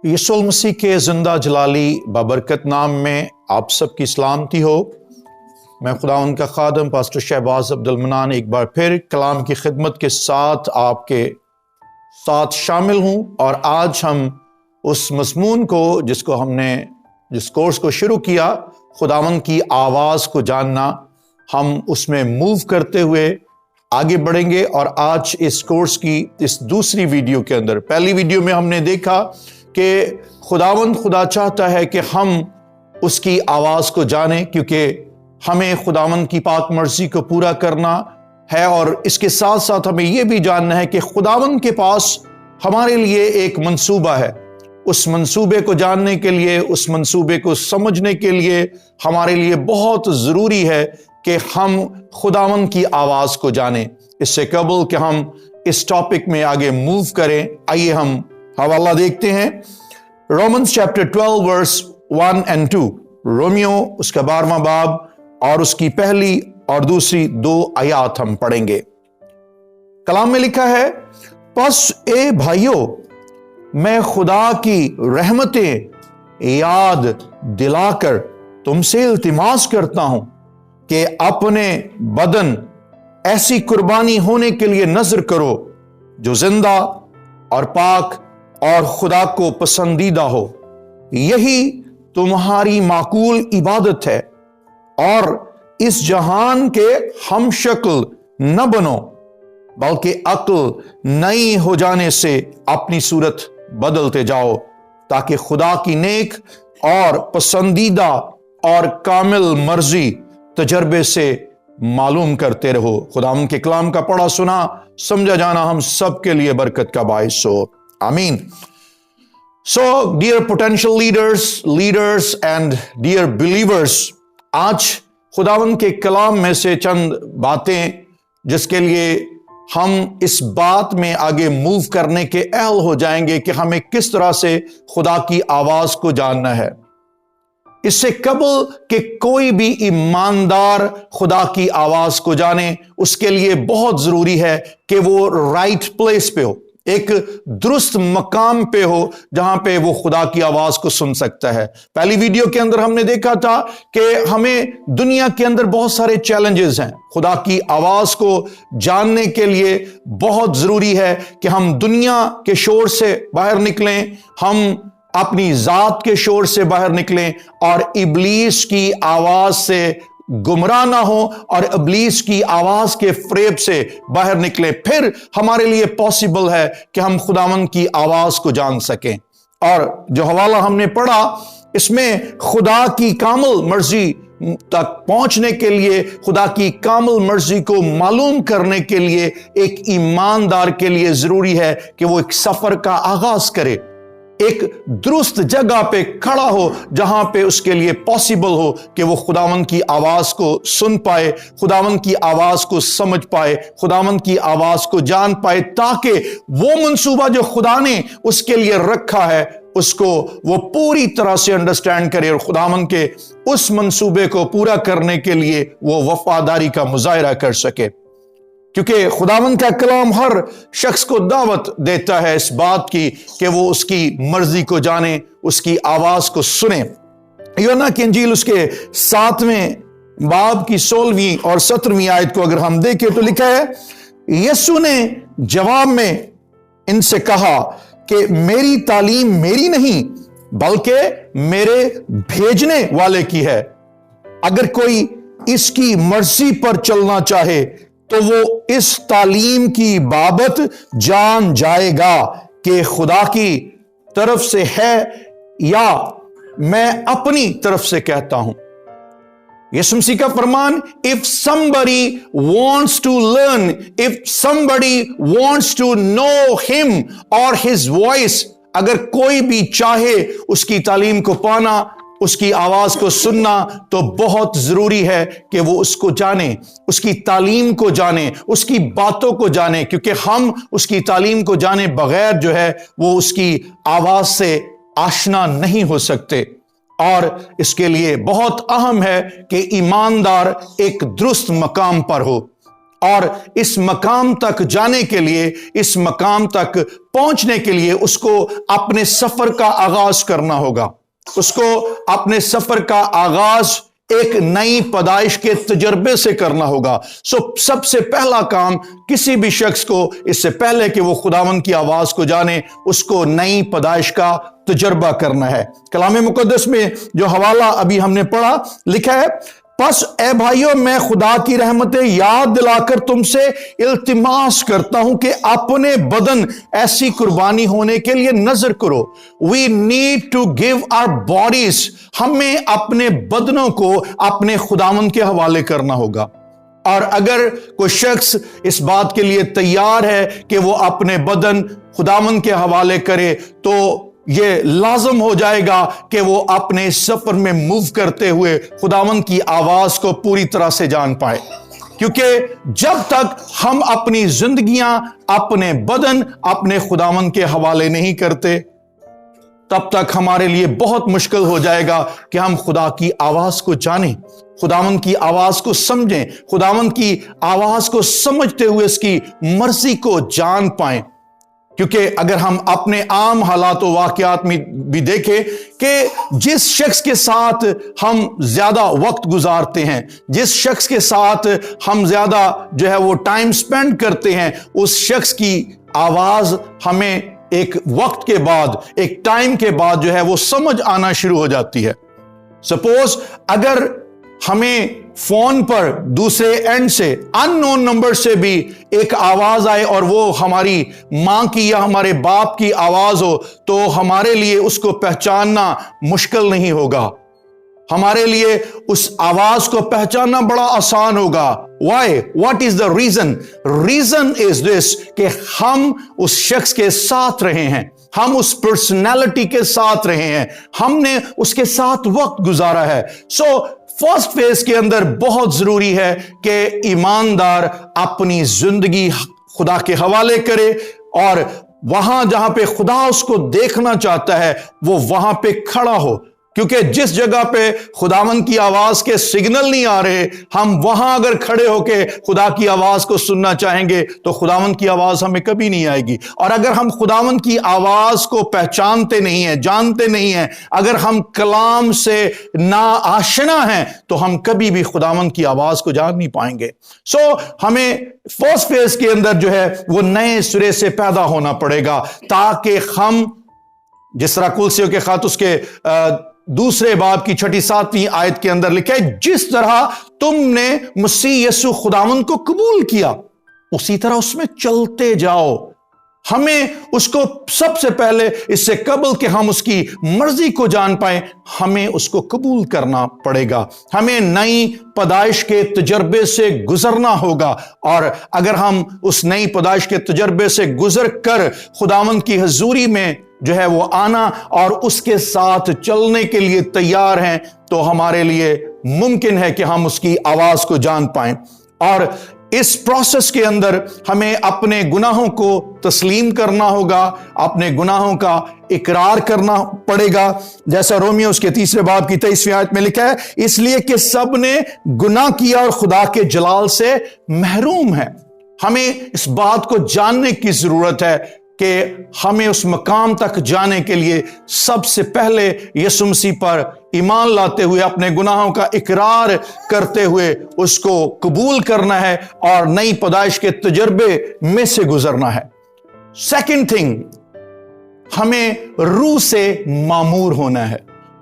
یسوع مسیح کے زندہ جلالی بابرکت نام میں آپ سب کی سلامتی ہو۔ میں خدا ان کا خادم پاسٹر شہباز عبد المنان ایک بار پھر کلام کی خدمت کے ساتھ آپ کے ساتھ شامل ہوں، اور آج ہم اس مضمون کو جس کورس کو شروع کیا، خداوند کی آواز کو جاننا، ہم اس میں موو کرتے ہوئے آگے بڑھیں گے۔ اور آج اس کورس کی اس دوسری ویڈیو کے اندر، پہلی ویڈیو میں ہم نے دیکھا کہ خدا چاہتا ہے کہ ہم اس کی آواز کو جانیں، کیونکہ ہمیں خداوند کی پاک مرضی کو پورا کرنا ہے، اور اس کے ساتھ ساتھ ہمیں یہ بھی جاننا ہے کہ خداوند کے پاس ہمارے لیے ایک منصوبہ ہے۔ اس منصوبے کو جاننے کے لیے، اس منصوبے کو سمجھنے کے لیے ہمارے لیے بہت ضروری ہے کہ ہم خداوند کی آواز کو جانیں۔ اس سے قبل کہ ہم اس ٹاپک میں آگے موو کریں، آئیے ہم حوالہ دیکھتے ہیں۔ رومنز چیپٹر 12 ورس 1 and 2، رومیو اس کا 12واں باب اور اس کی پہلی اور دوسری 2 آیات ہم پڑھیں گے۔ کلام میں لکھا ہے، پس اے بھائیو، میں خدا کی رحمتیں یاد دلا کر تم سے التماس کرتا ہوں کہ اپنے بدن ایسی قربانی ہونے کے لیے نذر کرو جو زندہ اور پاک اور خدا کو پسندیدہ ہو، یہی تمہاری معقول عبادت ہے۔ اور اس جہان کے ہم شکل نہ بنو، بلکہ عقل نئی ہو جانے سے اپنی صورت بدلتے جاؤ، تاکہ خدا کی نیک اور پسندیدہ اور کامل مرضی تجربے سے معلوم کرتے رہو۔ خدا ان کے کلام کا پڑھا سنا سمجھا جانا ہم سب کے لیے برکت کا باعث ہو، آمین۔ So, dear potential leaders and dear believers، آج خداوند کے کلام میں سے چند باتیں جس کے لیے ہم اس بات میں آگے موو کرنے کے اہل ہو جائیں گے کہ ہمیں کس طرح سے خدا کی آواز کو جاننا ہے۔ اس سے قبل کہ کوئی بھی ایماندار خدا کی آواز کو جانے، اس کے لیے بہت ضروری ہے کہ وہ رائٹ پلیس پہ ہو، ایک درست مقام پہ ہو جہاں پہ وہ خدا کی آواز کو سن سکتا ہے۔ پہلی ویڈیو کے اندر ہم نے دیکھا تھا کہ ہمیں دنیا کے اندر بہت سارے چیلنجز ہیں۔ خدا کی آواز کو جاننے کے لیے بہت ضروری ہے کہ ہم دنیا کے شور سے باہر نکلیں، ہم اپنی ذات کے شور سے باہر نکلیں، اور ابلیس کی آواز سے گمراہ نہ ہو اور ابلیس کی آواز کے فریب سے باہر نکلیں۔ پھر ہمارے لیے پاسبل ہے کہ ہم خداوند کی آواز کو جان سکیں۔ اور جو حوالہ ہم نے پڑھا، اس میں خدا کی کامل مرضی تک پہنچنے کے لیے، خدا کی کامل مرضی کو معلوم کرنے کے لیے ایک ایماندار کے لیے ضروری ہے کہ وہ ایک سفر کا آغاز کرے، ایک درست جگہ پہ کھڑا ہو جہاں پہ اس کے لیے پاسبل ہو کہ وہ خداوند کی آواز کو سن پائے، خداوند کی آواز کو سمجھ پائے، خداوند کی آواز کو جان پائے، تاکہ وہ منصوبہ جو خدا نے اس کے لیے رکھا ہے اس کو وہ پوری طرح سے انڈرسٹینڈ کرے، اور خداوند کے اس منصوبے کو پورا کرنے کے لیے وہ وفاداری کا مظاہرہ کر سکے۔ کیونکہ خداوند کا کلام ہر شخص کو دعوت دیتا ہے اس بات کی کہ وہ اس کی مرضی کو جانے، اس کی آواز کو سنے۔ یوحنا کی انجیل اس کے 7ویں باب کی 16ویں اور 17ویں آیت کو اگر ہم دیکھیں تو لکھا ہے، یسوع نے جواب میں ان سے کہا کہ میری تعلیم میری نہیں بلکہ میرے بھیجنے والے کی ہے۔ اگر کوئی اس کی مرضی پر چلنا چاہے تو وہ اس تعلیم کی بابت جان جائے گا کہ خدا کی طرف سے ہے یا میں اپنی طرف سے کہتا ہوں۔ یسوع مسیح کا فرمان، if somebody wants to learn, if somebody wants to know him or his voice، اگر کوئی بھی چاہے اس کی تعلیم کو پانا، اس کی آواز کو سننا، تو بہت ضروری ہے کہ وہ اس کو جانے، اس کی تعلیم کو جانے، اس کی باتوں کو جانے، کیونکہ ہم اس کی تعلیم کو جانے بغیر جو ہے وہ اس کی آواز سے آشنا نہیں ہو سکتے۔ اور اس کے لیے بہت اہم ہے کہ ایماندار ایک درست مقام پر ہو، اور اس مقام تک جانے کے لیے، اس مقام تک پہنچنے کے لیے اس کو اپنے سفر کا آغاز کرنا ہوگا۔ اس کو اپنے سفر کا آغاز ایک نئی پیدائش کے تجربے سے کرنا ہوگا۔ سب سے پہلا کام کسی بھی شخص کو، اس سے پہلے کہ وہ خداوند کی آواز کو جانے، اس کو نئی پیدائش کا تجربہ کرنا ہے۔ کلام مقدس میں جو حوالہ ابھی ہم نے پڑھا، لکھا ہے، پس اے بھائیو میں خدا کی رحمتیں یاد دلا کر تم سے التماس کرتا ہوں کہ اپنے بدن ایسی قربانی ہونے کے لیے نظر کرو۔ We need to give our bodies، ہمیں اپنے بدنوں کو اپنے خداوند کے حوالے کرنا ہوگا۔ اور اگر کوئی شخص اس بات کے لیے تیار ہے کہ وہ اپنے بدن خداوند کے حوالے کرے، تو یہ لازم ہو جائے گا کہ وہ اپنے سفر میں موو کرتے ہوئے خداوند کی آواز کو پوری طرح سے جان پائے، کیونکہ جب تک ہم اپنی زندگیاں، اپنے بدن اپنے خداوند کے حوالے نہیں کرتے، تب تک ہمارے لیے بہت مشکل ہو جائے گا کہ ہم خدا کی آواز کو جانیں، خداوند کی آواز کو سمجھیں، خداوند کی آواز کو سمجھتے ہوئے اس کی مرضی کو جان پائیں۔ کیونکہ اگر ہم اپنے عام حالات و واقعات میں بھی دیکھیں کہ جس شخص کے ساتھ ہم زیادہ وقت گزارتے ہیں، جس شخص کے ساتھ ہم زیادہ جو ہے وہ ٹائم سپینڈ کرتے ہیں، اس شخص کی آواز ہمیں ایک وقت کے بعد، ایک ٹائم کے بعد جو ہے وہ سمجھ آنا شروع ہو جاتی ہے۔ سپوز اگر ہمیں فون پر دوسرے اینڈ سے ان نون نمبر سے بھی ایک آواز آئے اور وہ ہماری ماں کی یا ہمارے باپ کی آواز ہو، تو ہمارے لیے اس کو پہچاننا مشکل نہیں ہوگا، ہمارے لیے اس آواز کو پہچاننا بڑا آسان ہوگا۔ Why? What is the reason? Reason is this کہ ہم اس شخص کے ساتھ رہے ہیں، ہم اس پرسنالٹی کے ساتھ رہے ہیں، ہم نے اس کے ساتھ وقت گزارا ہے۔ فرسٹ فیز کے اندر بہت ضروری ہے کہ ایماندار اپنی زندگی خدا کے حوالے کرے، اور وہاں جہاں پہ خدا اس کو دیکھنا چاہتا ہے وہ وہاں پہ کھڑا ہو، کیونکہ جس جگہ پہ خداوند کی آواز کے سگنل نہیں آ رہے، ہم وہاں اگر کھڑے ہو کے خدا کی آواز کو سننا چاہیں گے تو خداوند کی آواز ہمیں کبھی نہیں آئے گی۔ اور اگر ہم خداوند کی آواز کو پہچانتے نہیں ہیں، جانتے نہیں ہیں، اگر ہم کلام سے نا آشنا ہیں، تو ہم کبھی بھی خداوند کی آواز کو جان نہیں پائیں گے۔ ہمیں فرسٹ فیز کے اندر جو ہے وہ نئے سرے سے پیدا ہونا پڑے گا، تاکہ ہم، جس طرح کلسیوں کے خط اس کے دوسرے باب کی 6-7 آیت کے اندر لکھا ہے، جس طرح تم نے مسیح یسوع خداوند کو قبول کیا اسی طرح اس میں چلتے جاؤ۔ ہمیں اس کو سب سے پہلے، اس سے قبل کہ ہم اس کی مرضی کو جان پائیں، ہمیں اس کو قبول کرنا پڑے گا، ہمیں نئی پیدائش کے تجربے سے گزرنا ہوگا۔ اور اگر ہم اس نئی پیدائش کے تجربے سے گزر کر خداوند کی حضوری میں جو ہے وہ آنا اور اس کے ساتھ چلنے کے لیے تیار ہیں، تو ہمارے لیے ممکن ہے کہ ہم اس کی آواز کو جان پائیں۔ اور اس پروسیس کے اندر ہمیں اپنے گناہوں کو تسلیم کرنا ہوگا، اپنے گناہوں کا اقرار کرنا پڑے گا، جیسا رومیو اس کے 3 باب کی 23 آیت میں لکھا ہے، اس لیے کہ سب نے گناہ کیا اور خدا کے جلال سے محروم ہیں۔ ہمیں اس بات کو جاننے کی ضرورت ہے کہ ہمیں اس مقام تک جانے کے لیے سب سے پہلے یسوع مسیح پر ایمان لاتے ہوئے، اپنے گناہوں کا اقرار کرتے ہوئے اس کو قبول کرنا ہے اور نئی پیدائش کے تجربے میں سے گزرنا ہے۔ سیکنڈ تھنگ، ہمیں روح سے معمور ہونا ہے۔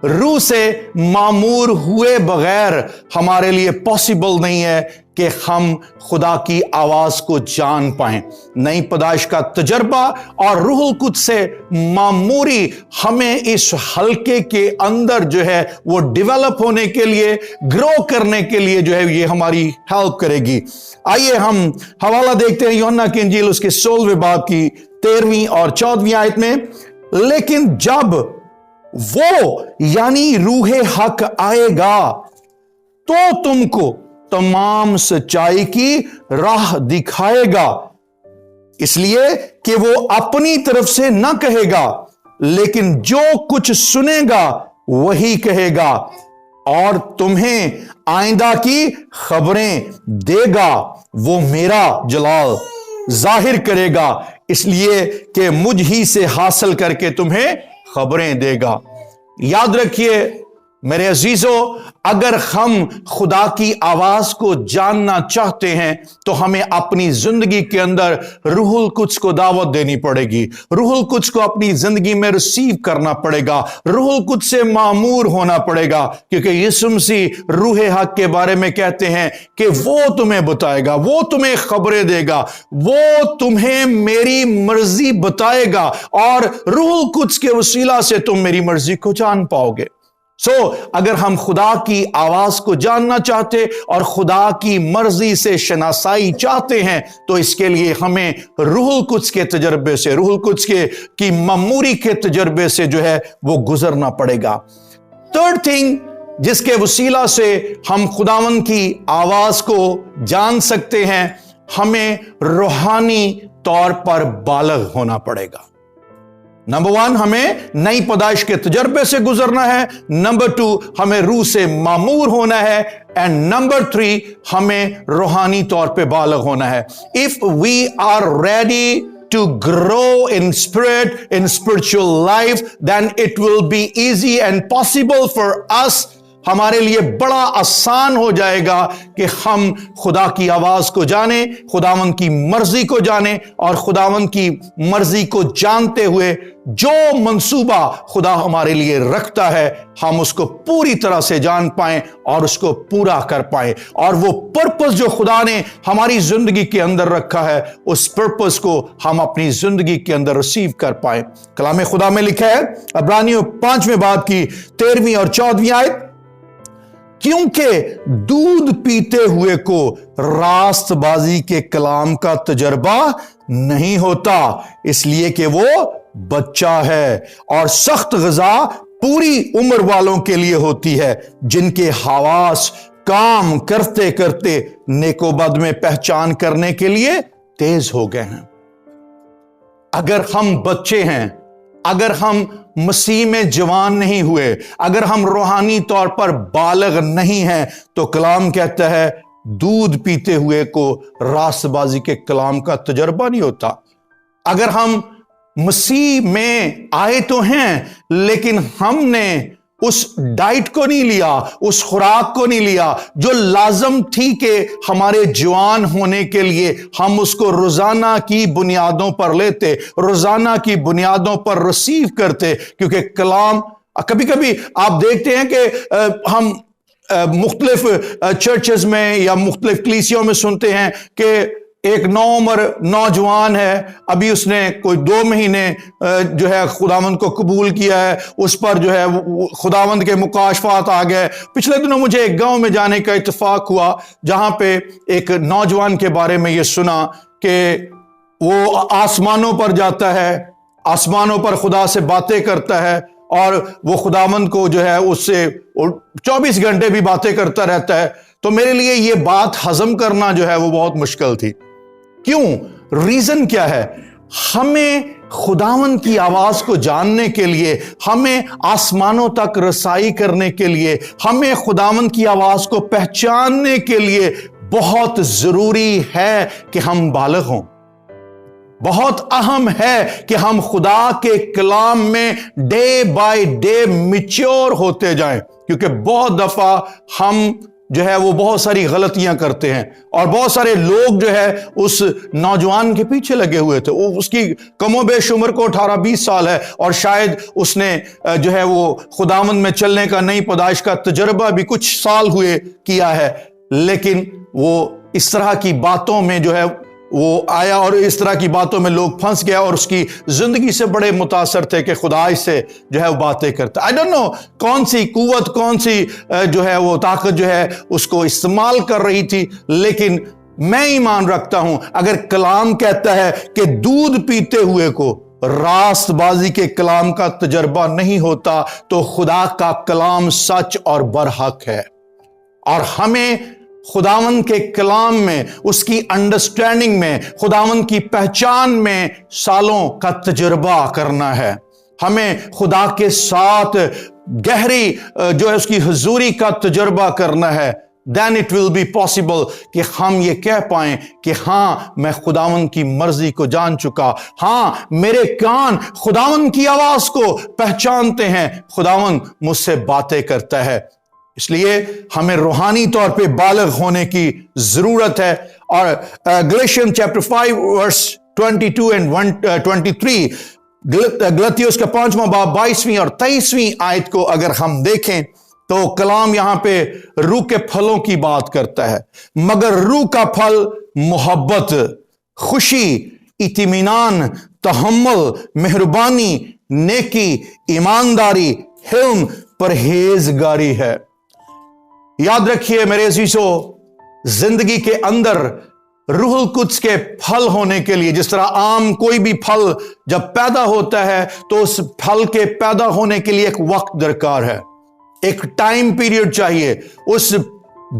روح سے معمور ہوئے بغیر ہمارے لیے پاسبل نہیں ہے کہ ہم خدا کی آواز کو جان پائیں۔ نئی پیدائش کا تجربہ اور روح القدس سے معموری ہمیں اس حلقے کے اندر جو ہے وہ ڈیولپ ہونے کے لیے، گرو کرنے کے لیے جو ہے یہ ہماری ہیلپ کرے گی۔ آئیے ہم حوالہ دیکھتے ہیں یوحنا کی انجیل اس کے 16 باب کی 13 اور 14 آیت میں، لیکن جب وہ یعنی روح حق آئے گا تو تم کو تمام سچائی کی راہ دکھائے گا، اس لیے کہ وہ اپنی طرف سے نہ کہے گا، لیکن جو کچھ سنے گا وہی کہے گا اور تمہیں آئندہ کی خبریں دے گا، وہ میرا جلال ظاہر کرے گا، اس لیے کہ مجھ ہی سے حاصل کر کے تمہیں خبریں دے گا۔ یاد رکھیے میرے عزیزو، اگر ہم خدا کی آواز کو جاننا چاہتے ہیں تو ہمیں اپنی زندگی کے اندر روح القدس کو دعوت دینی پڑے گی، روح القدس کو اپنی زندگی میں ریسیو کرنا پڑے گا، روح القدس سے معمور ہونا پڑے گا، کیونکہ یسوع مسیح روح حق کے بارے میں کہتے ہیں کہ وہ تمہیں بتائے گا، وہ تمہیں خبریں دے گا، وہ تمہیں میری مرضی بتائے گا، اور روح القدس کے وسیلہ سے تم میری مرضی کو جان پاؤ گے۔ اگر ہم خدا کی آواز کو جاننا چاہتے اور خدا کی مرضی سے شناسائی چاہتے ہیں تو اس کے لیے ہمیں روح القدس کے تجربے سے، روح القدس کی معموری کے تجربے سے جو ہے وہ گزرنا پڑے گا۔ تھرڈ تھنگ جس کے وسیلہ سے ہم خداوند کی آواز کو جان سکتے ہیں، ہمیں روحانی طور پر بالغ ہونا پڑے گا۔ نمبر 1 ہمیں نئی پیدائش کے تجربے سے گزرنا ہے، نمبر 2 ہمیں روح سے معمور ہونا ہے، اینڈ نمبر 3 ہمیں روحانی طور پہ بالغ ہونا ہے۔ If we are ready to grow in spirit, in spiritual life, then it will be easy and possible for us، ہمارے لیے بڑا آسان ہو جائے گا کہ ہم خدا کی آواز کو جانیں، خداوند کی مرضی کو جانیں، اور خداوند کی مرضی کو جانتے ہوئے جو منصوبہ خدا ہمارے لیے رکھتا ہے ہم اس کو پوری طرح سے جان پائیں اور اس کو پورا کر پائیں، اور وہ پرپس جو خدا نے ہماری زندگی کے اندر رکھا ہے اس پرپس کو ہم اپنی زندگی کے اندر ریسیو کر پائیں۔ کلام خدا میں لکھا ہے عبرانیوں 5ویں باب کی 13ویں اور 14ویں آیت، کیونکہ دودھ پیتے ہوئے کو راست بازی کے کلام کا تجربہ نہیں ہوتا، اس لیے کہ وہ بچہ ہے، اور سخت غذا پوری عمر والوں کے لیے ہوتی ہے جن کے حواس کام کرتے کرتے نیک و بد میں پہچان کرنے کے لیے تیز ہو گئے ہیں۔ اگر ہم بچے ہیں، اگر ہم مسیح میں جوان نہیں ہوئے، اگر ہم روحانی طور پر بالغ نہیں ہیں، تو کلام کہتا ہے دودھ پیتے ہوئے کو راست بازی کے کلام کا تجربہ نہیں ہوتا۔ اگر ہم مسیح میں آئے تو ہیں لیکن ہم نے اس ڈائٹ کو نہیں لیا، اس خوراک کو نہیں لیا جو لازم تھی کہ ہمارے جوان ہونے کے لیے ہم اس کو روزانہ کی بنیادوں پر لیتے، روزانہ کی بنیادوں پر ریسیو کرتے، کیونکہ کلام کبھی کبھی آپ دیکھتے ہیں کہ ہم مختلف چرچز میں یا مختلف کلیسیوں میں سنتے ہیں کہ ایک نوعمر نوجوان ہے، ابھی اس نے کوئی 2 مہینے جو ہے خداوند کو قبول کیا ہے، اس پر جو ہے خداوند کے مکاشفات آ گئے۔ پچھلے دنوں مجھے ایک گاؤں میں جانے کا اتفاق ہوا جہاں پہ ایک نوجوان کے بارے میں یہ سنا کہ وہ آسمانوں پر جاتا ہے، آسمانوں پر خدا سے باتیں کرتا ہے، اور وہ خداوند کو جو ہے اس سے 24 گھنٹے بھی باتیں کرتا رہتا ہے۔ تو میرے لیے یہ بات ہضم کرنا جو ہے وہ بہت مشکل تھی۔ کیوں؟ ریزن کیا ہے؟ ہمیں خداوند کی آواز کو جاننے کے لیے، ہمیں آسمانوں تک رسائی کرنے کے لیے، ہمیں خداوند کی آواز کو پہچاننے کے لیے بہت ضروری ہے کہ ہم بالغ ہوں۔ بہت اہم ہے کہ ہم خدا کے کلام میں ڈے بائی ڈے میچور ہوتے جائیں، کیونکہ بہت دفعہ ہم جو ہے وہ بہت ساری غلطیاں کرتے ہیں، اور بہت سارے لوگ جو ہے اس نوجوان کے پیچھے لگے ہوئے تھے۔ اس کی کم و بیش عمر کو 18-20 سال ہے، اور شاید اس نے جو ہے وہ خداوند میں چلنے کا، نئی پیدائش کا تجربہ بھی کچھ سال ہوئے کیا ہے، لیکن وہ اس طرح کی باتوں میں جو ہے وہ آیا، اور اس طرح کی باتوں میں لوگ پھنس گیا، اور اس کی زندگی سے بڑے متاثر تھے کہ خدا اس سے جو ہے وہ باتیں کرتا۔ I don't know کون سی قوت، کون سی جو ہے وہ طاقت جو ہے اس کو استعمال کر رہی تھی، لیکن میں ایمان رکھتا ہوں اگر کلام کہتا ہے کہ دودھ پیتے ہوئے کو راست بازی کے کلام کا تجربہ نہیں ہوتا، تو خدا کا کلام سچ اور برحق ہے، اور ہمیں خداوند کے کلام میں، اس کی انڈرسٹینڈنگ میں، خداوند کی پہچان میں سالوں کا تجربہ کرنا ہے۔ ہمیں خدا کے ساتھ گہری جو ہے اس کی حضوری کا تجربہ کرنا ہے، then it will be possible کہ ہم یہ کہہ پائیں کہ ہاں میں خداوند کی مرضی کو جان چکا، ہاں میرے کان خداوند کی آواز کو پہچانتے ہیں، خداوند مجھ سے باتیں کرتا ہے۔ اس لیے ہمیں روحانی طور پہ بالغ ہونے کی ضرورت ہے۔ اور گلیشین چیپٹر 5 ورس 22 and 23، غلطیوس کا 5واں باب 22ویں اور 23ویں آیت کو اگر ہم دیکھیں تو کلام یہاں پہ روح کے پھلوں کی بات کرتا ہے، مگر روح کا پھل محبت، خوشی، اطمینان، تحمل، مہربانی، نیکی، ایمانداری، حلم، پرہیزگاری ہے۔ یاد رکھیے میرے عزیزو، زندگی کے اندر روح القدس کے پھل ہونے کے لیے، جس طرح عام کوئی بھی پھل جب پیدا ہوتا ہے تو اس پھل کے پیدا ہونے کے لیے ایک وقت درکار ہے، ایک ٹائم پیریڈ چاہیے۔ اس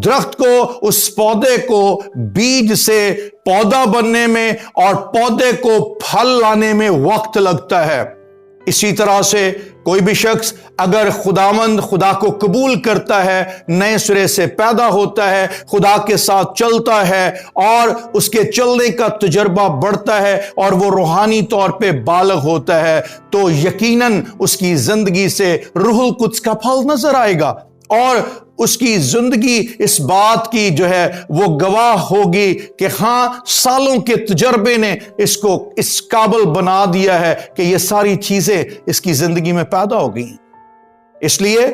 درخت کو، اس پودے کو بیج سے پودا بننے میں اور پودے کو پھل لانے میں وقت لگتا ہے۔ اسی طرح سے کوئی بھی شخص اگر خدا کو قبول کرتا ہے، نئے سرے سے پیدا ہوتا ہے، خدا کے ساتھ چلتا ہے اور اس کے چلنے کا تجربہ بڑھتا ہے اور وہ روحانی طور پہ بالغ ہوتا ہے، تو یقیناً اس کی زندگی سے روح القدس کا پھل نظر آئے گا، اور اس کی زندگی اس بات کی جو ہے وہ گواہ ہوگی کہ ہاں سالوں کے تجربے نے اس کو اس قابل بنا دیا ہے کہ یہ ساری چیزیں اس کی زندگی میں پیدا ہو گئی۔ اس لیے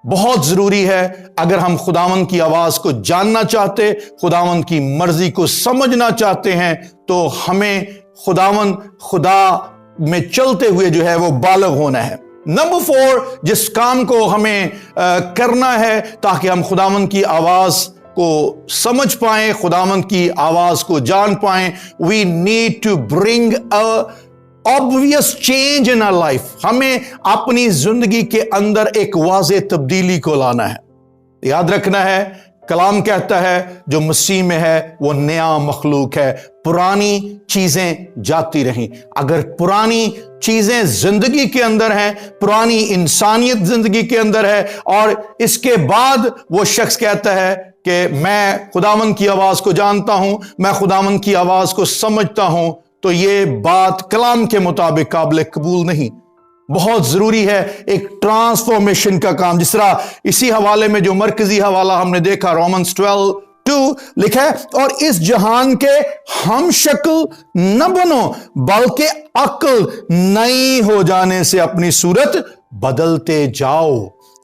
بہت ضروری ہے، اگر ہم خداوند کی آواز کو جاننا چاہتے، خداوند کی مرضی کو سمجھنا چاہتے ہیں، تو ہمیں خدا میں چلتے ہوئے جو ہے وہ بالغ ہونا ہے۔ نمبر 4، جس کام کو ہمیں کرنا ہے تاکہ ہم خداوند کی آواز کو سمجھ پائیں، خداوند کی آواز کو جان پائیں، we need to bring a obvious change in our life۔ ہمیں اپنی زندگی کے اندر ایک واضح تبدیلی کو لانا ہے۔ یاد رکھنا ہے، کلام کہتا ہے جو مسیح میں ہے وہ نیا مخلوق ہے، پرانی چیزیں جاتی رہیں۔ اگر پرانی چیزیں زندگی کے اندر ہیں، پرانی انسانیت زندگی کے اندر ہے، اور اس کے بعد وہ شخص کہتا ہے کہ میں خداوند کی آواز کو جانتا ہوں، میں خداوند کی آواز کو سمجھتا ہوں، تو یہ بات کلام کے مطابق قابل قبول نہیں۔ بہت ضروری ہے ایک ٹرانسفارمیشن کا کام، جس طرح اسی حوالے میں جو مرکزی حوالہ ہم نے دیکھا رومنز 12:2 لکھا ہے، اور اس جہان کے ہم شکل نہ بنو بلکہ عقل نئی ہو جانے سے اپنی صورت بدلتے جاؤ۔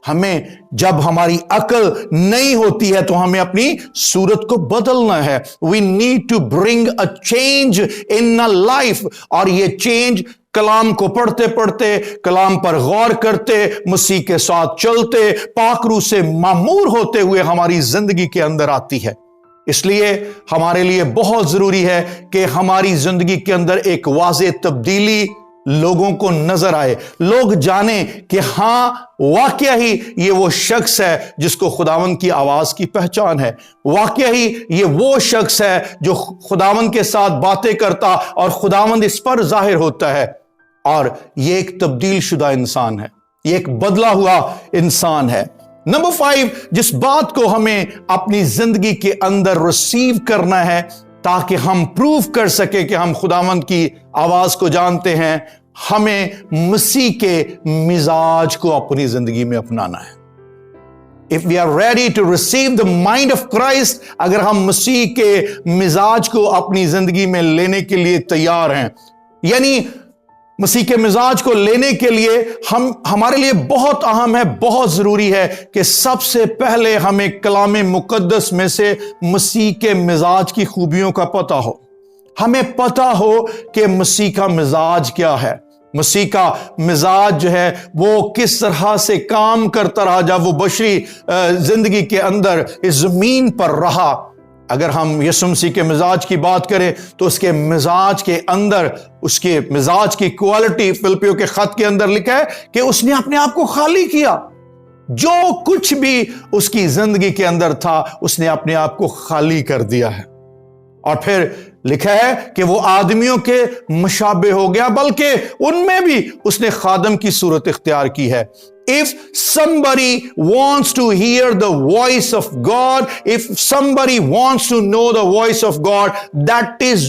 ہمیں جب ہماری عقل نئی ہوتی ہے تو ہمیں اپنی صورت کو بدلنا ہے۔ We need to bring a change in our life، اور یہ چینج کلام کو پڑھتے پڑھتے، کلام پر غور کرتے، مسیح کے ساتھ چلتے، پاک روح سے معمور ہوتے ہوئے ہماری زندگی کے اندر آتی ہے۔ اس لیے ہمارے لیے بہت ضروری ہے کہ ہماری زندگی کے اندر ایک واضح تبدیلی لوگوں کو نظر آئے، لوگ جانیں کہ ہاں واقعہ ہی یہ وہ شخص ہے جس کو خداوند کی آواز کی پہچان ہے، واقعہ ہی یہ وہ شخص ہے جو خداوند کے ساتھ باتیں کرتا اور خداوند اس پر ظاہر ہوتا ہے، اور یہ ایک تبدیل شدہ انسان ہے، یہ ایک بدلا ہوا انسان ہے۔ نمبر 5، جس بات کو ہمیں اپنی زندگی کے اندر ریسیو کرنا ہے تاکہ ہم پروف کر سکیں کہ ہم خداوند کی آواز کو جانتے ہیں، ہمیں مسیح کے مزاج کو اپنی زندگی میں اپنانا ہے۔ If we are ready to receive the mind of Christ، اگر ہم مسیح کے مزاج کو اپنی زندگی میں لینے کے لیے تیار ہیں، یعنی مسیح کے مزاج کو لینے کے لیے ہمارے لیے بہت اہم ہے، بہت ضروری ہے کہ سب سے پہلے ہمیں کلام مقدس میں سے مسیح کے مزاج کی خوبیوں کا پتہ ہو، ہمیں پتہ ہو کہ مسیح کا مزاج کیا ہے، مسیح کا مزاج جو ہے وہ کس طرح سے کام کرتا رہا جب وہ بشری زندگی کے اندر اس زمین پر رہا۔ اگر ہم یسوع مسیح کے مزاج کی بات کریں تو اس کے مزاج کے اندر، اس کے مزاج کی کوالٹی فلپیوں کے خط کے اندر لکھا ہے کہ اس نے اپنے آپ کو خالی کیا، جو کچھ بھی اس کی زندگی کے اندر تھا اس نے اپنے آپ کو خالی کر دیا ہے، اور پھر لکھا ہے کہ وہ آدمیوں کے مشابہ ہو گیا، بلکہ ان میں بھی اس نے خادم کی صورت اختیار کی ہے۔ if somebody wants to hear the voice of God, if somebody wants to know the voice of God, that is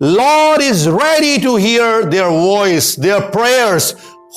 Lord is ready to hear their voice, their prayers.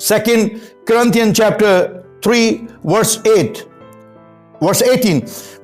2 Corinthians chapter 3 verse 18।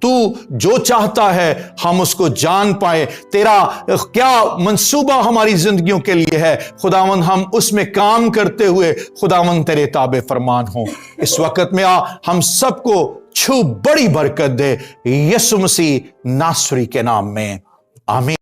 تو جو چاہتا ہے ہم اس کو جان پائیں، تیرا کیا منصوبہ ہماری زندگیوں کے لیے ہے خداوند، ہم اس میں کام کرتے ہوئے خداوند تیرے تابع فرمان ہوں۔ اس وقت میں ہم سب کو چھو بڑی برکت دے، یسوع مسیح ناصری کے نام میں، آمین۔